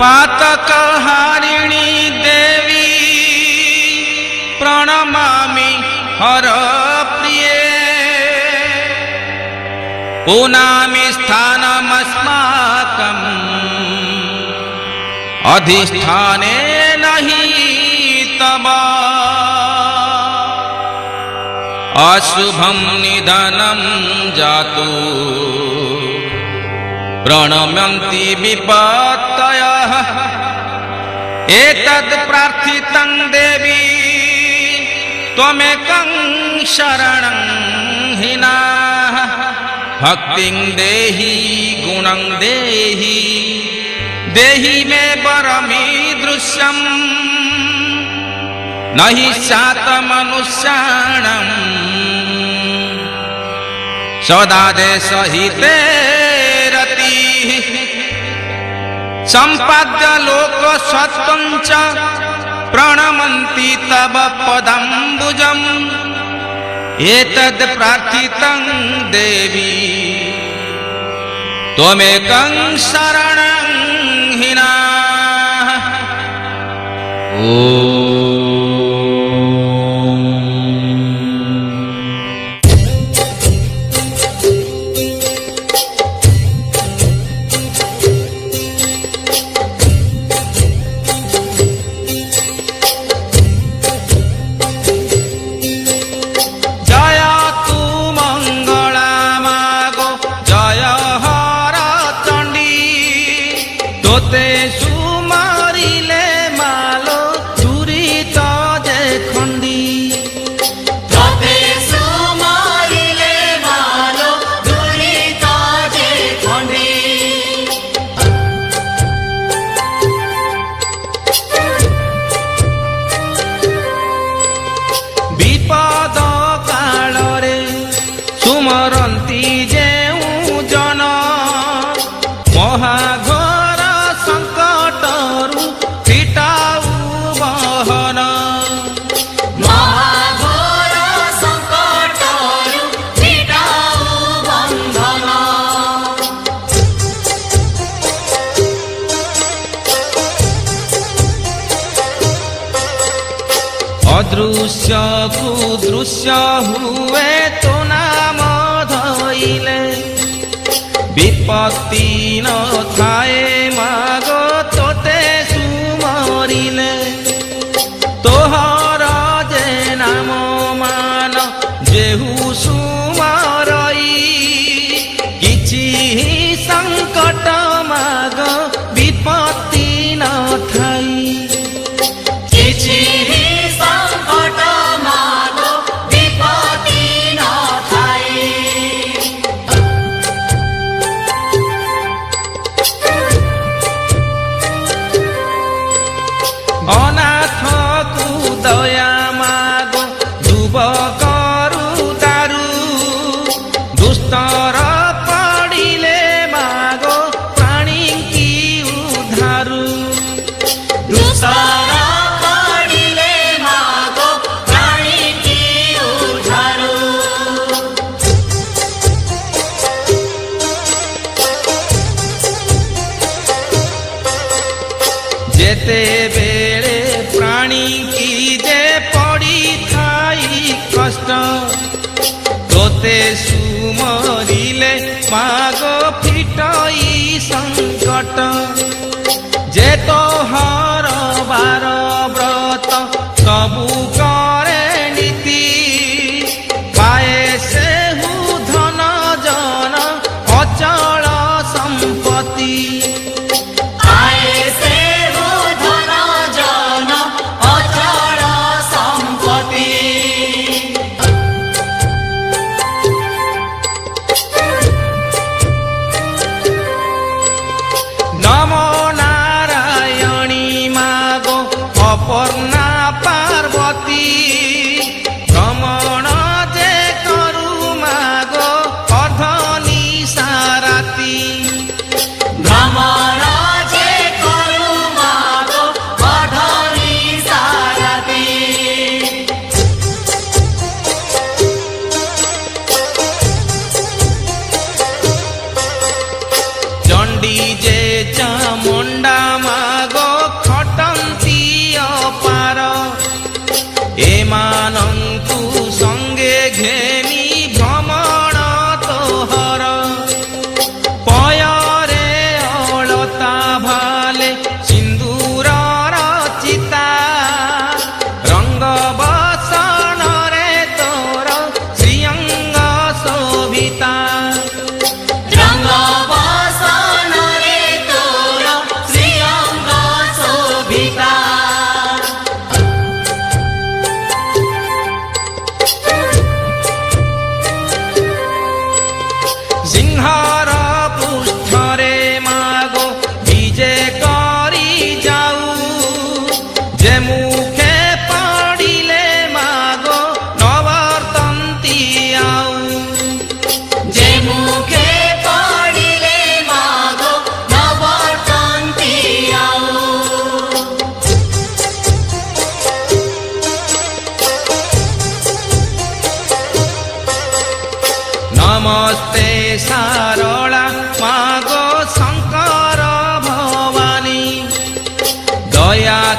पातकहारिणी देवी प्रणमामि हरप्रिये पुनामि स्थानमस्माकम् अधिष्ठाने नहि तव अशुभं निधनं जातु प्रणम्यन्ति विपत्तयः एतद् प्रार्थितं देवी त्वमेकं शरणं हिनाः भक्तिं देहि गुणं देहि देहि मे वरमीदृशम् नहि स्यात् मनुष्याणाम् सदा देशहिते रतिः सम्पाद्य लोकसत्त्वं च प्रणमन्ति तव पदाम्बुजम् एतद् प्रार्थितं देवी त्वमेकं शरणं हिनाः। अदृश्य कुदृश्य हुए तो नाम धइले विपत्ति न थाए मागो तोते सुमरिले तोहर जे नाम मान जेहु सुमरई किछि संकट माग विपत्ति न थाई किछि जेते बेले प्राणी की जे पड़ी थाई कष्ट तोते सुमरिले मागो फिटई संकट जे तोहर बार व्रत सबु करे नीति पाए सेहु धन जन अचल संपत्ति नमो नारायण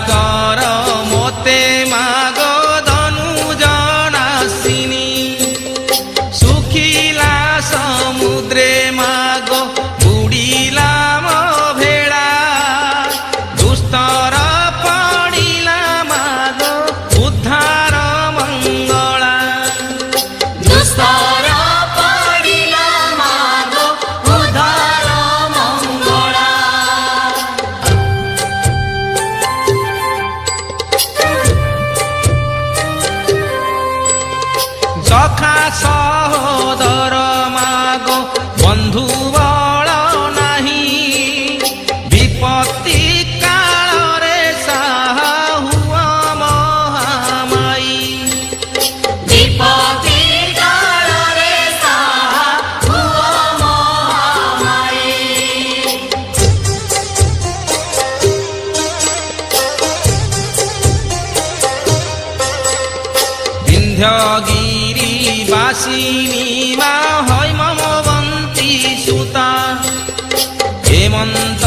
কর মতে মাগ ধনু জনাসিনী শুখিলা সমুদ্রে মাগ বুড়িলাম ভেড়া দুস্তর পড়িলা মাগ উদ্ধার মঙ্গলা দুস্তর পড়িলা মাগ উদ্ধার মঙ্গলা সখা সহোদর মাগ বন্ধু বল নাহি বিপত্তি কাଳରେ ସାହା ହୁଅ ମହାମାଇ ବିପତ୍ତି କାଳରେ ସାହା ହୁଅ ମହାମାଇ বিন্ধ্যগিরি বাসিনী মা হয় মমবন্তী সুতা হেমন্ত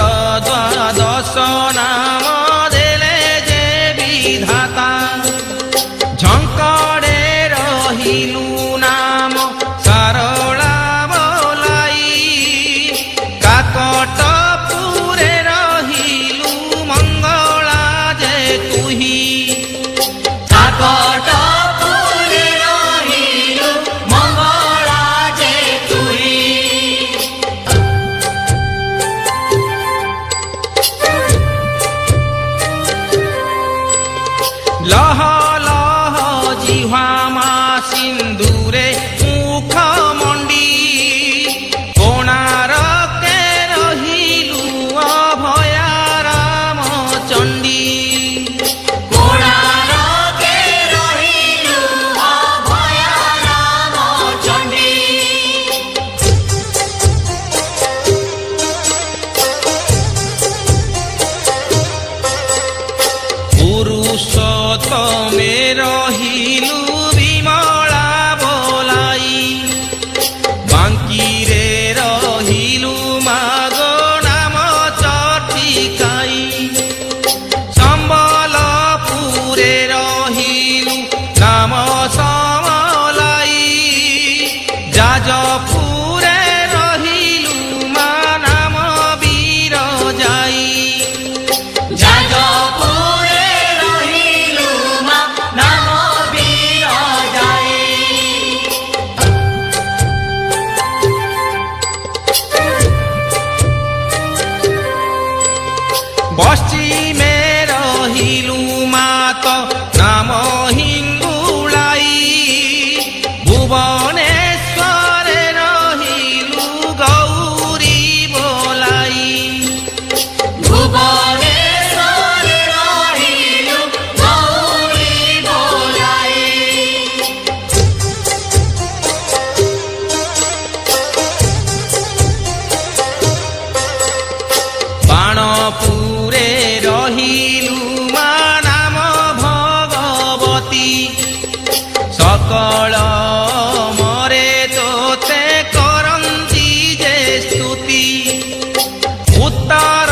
দ্বাদশ নাম দেলে যে বিধাতা ঝঙ্কড়ে রহিলু নাম সারলা বলাই কাকটপুরে রহিলু মঙ্গলা যে তুহি কাকটপুরে রহিলু মঙ্গলা যে তুই লহ লহ জিহ্বা মা সিন্দুরে মুখ মন্ডি কোণারকে রহিলু অভয়া রাম চণ্ডী কোণারকে রহিলু অভয়া রাম চণ্ডী পুরুষোত্তমে রহিলু বিমলা বলাই বাঙ্কিরে রহিলু মাগ নাম চটিকাই সম্বলপুরে রহিলু নাম সমলাই যাজপুরে রহিলু মা নাম বীরজাই যাজপুরে রহিলু মা নাম বীরজাই পশ্চিমে রহিলু মাত নাম হিঙ্গুলাই ভুবনেশ্বরে রহিলু গৌরী বলাই ভুবনেশ্বরে রহিলু গৌরী বলাই বাণপুরে রহিলু মা নাম ভগবতী সকল মরে তোতে করন্তি যে স্তুতি উত্তর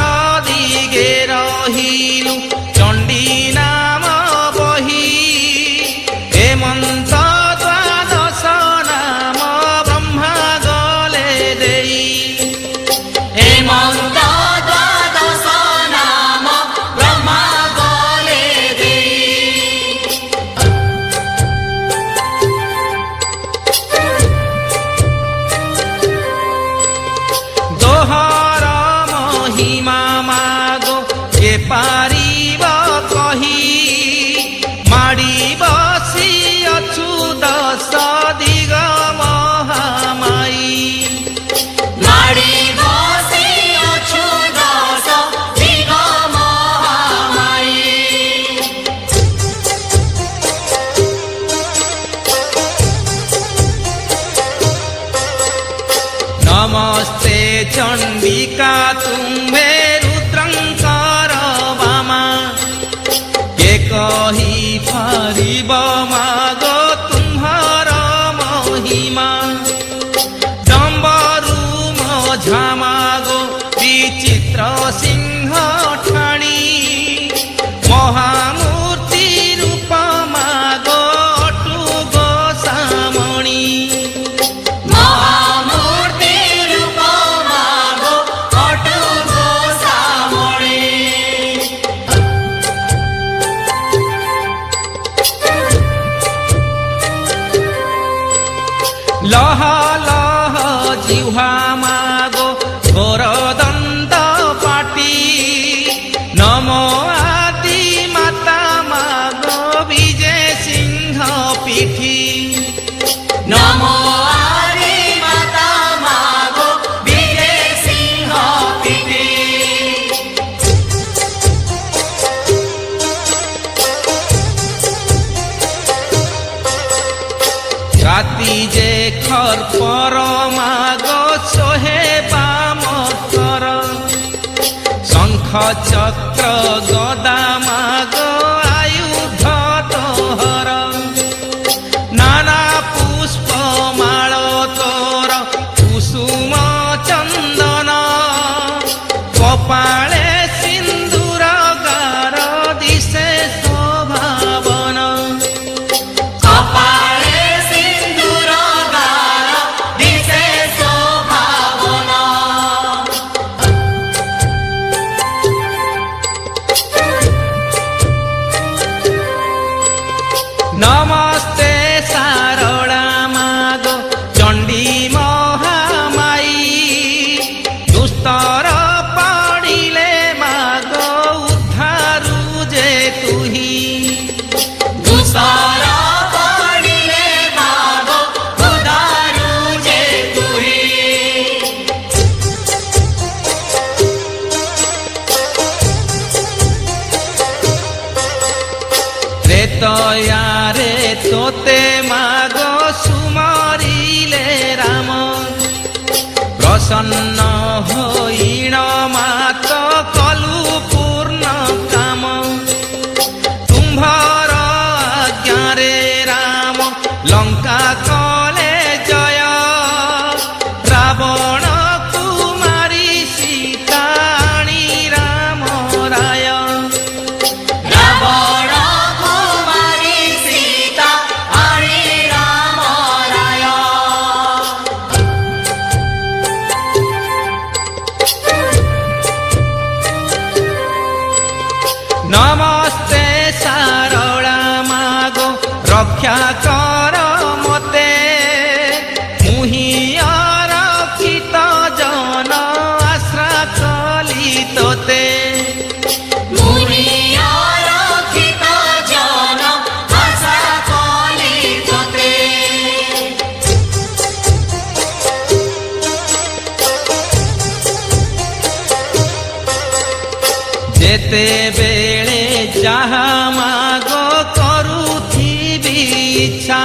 দিগে রহিলু চণ্ডী নাম বহি হেমন্ত দ্বাদশ নাম ব্রহ্মা গলে দেই হেমন্ত দ্বাদশ নাম ব্রহ্মা গলে দেই দোহর মহিমা মাগ কে পারিব কহি মাড়ি বসি অছু দশ দিগ মহামাই মাড়ি বসি অছু দশ দিগ মহামাই নমস্তে চণ্ডিকা তুম্ভে রুদ্রঙ্কর বামা কে কহি পারিব মাগ তুম্ভর মহিমা ডম্বরু মঝা মাগ বিচিত্র সিংহ ঠাণী মহ নম আদি মাতা মাগ বিজে সিংহ পিঠি নমো আদি মাতা মাগো বিজে সিংহ পিঠি রাতি যে খর পর মাগ সোহে বামকর শঙ্খ চক্র গদা মাগ আয়ুধ তোহর নানা পুষ্প মাল তোর কুসুম চন্দন কপালে সিন্দুর গার দিশে শোভাবন কপালে সিন্দুর গার দিশে শোভাবন নমস্তে সারলা মাগ চণ্ডী মহামাই দুস্তর পড়িলে মাগ উদ্ধারু যে তুহি দুসর পড়িলে মাগো উদারু যে তুহি ত্রেতয়ারে তোতে মাগ সুমরিলে রাম প্রসন্ন হইণ মাত কলু পূর্ণ কাম তুম্ভর আজ্ঞারে রাম লঙ্কা কলে জয় রাবণ কুমারী সীতা আনি রাম রায় রাবণ কুমারী সীতা আনি রাম রায় নমস্তে সারলা মাগো রক্ষা কর মতে মুহি অরক্ষিত জন আশ্রা কলি তোতে মুনি অরক্ষিত জন আশা কলি তোতে যেতে বেড়ে যাহা মাগো করুথিবি ইচ্ছা